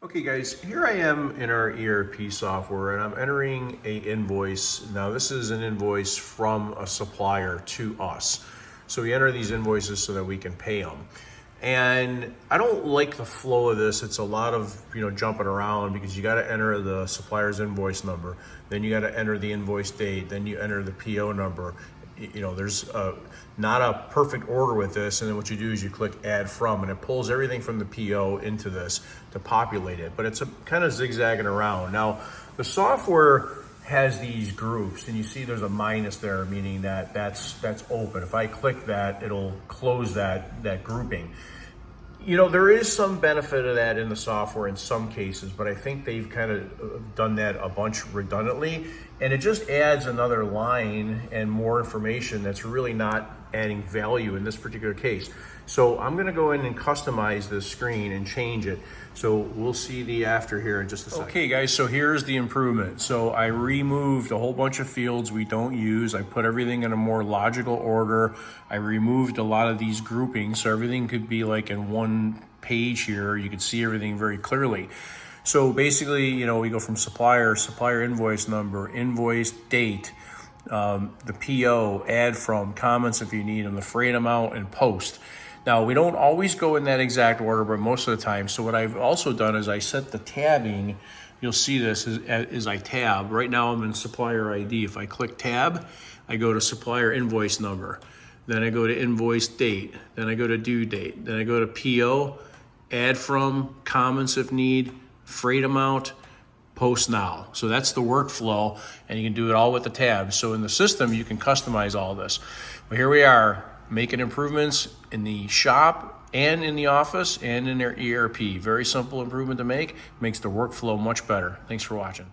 Okay guys, here I am in our ERP software and I'm entering a invoice. Now this is an invoice from a supplier to us. So we enter these invoices so that we can pay them. And I don't like the flow of this. It's a lot of, jumping around because you got to enter the supplier's invoice number, then you got to enter the invoice date, then you enter the PO number. There's not a perfect order with this, and then what you do is you click add from, and it pulls everything from the PO into this to populate it, but it's kind of zigzagging around. Now, the software has these groups, and you see there's a minus there, meaning that that's open. If I click that, it'll close that grouping. There is some benefit of that in the software in some cases, but I think they've kind of done that a bunch redundantly, and it just adds another line and more information that's really not adding value in this particular case. So I'm gonna go in and customize this screen and change it. So we'll see the after here in just a second. Okay guys, so here's the improvement. So I removed a whole bunch of fields we don't use. I put everything in a more logical order. I removed a lot of these groupings so everything could be like in one page here. You can see everything very clearly. So basically, we go from supplier invoice number, invoice date, the PO, add from, comments if you need them, the freight amount, and post. Now, we don't always go in that exact order, but most of the time. So what I've also done is I set the tabbing. You'll see this as I tab. Right now I'm in supplier ID. If I click tab, I go to supplier invoice number. Then I go to invoice date. Then I go to due date. Then I go to PO, add from, comments if need, freight amount, post now. So that's the workflow, and you can do it all with the tabs. So in the system, you can customize all this. But here we are, making improvements in the shop and in the office and in their ERP. Very simple improvement to make, makes the workflow much better. Thanks for watching.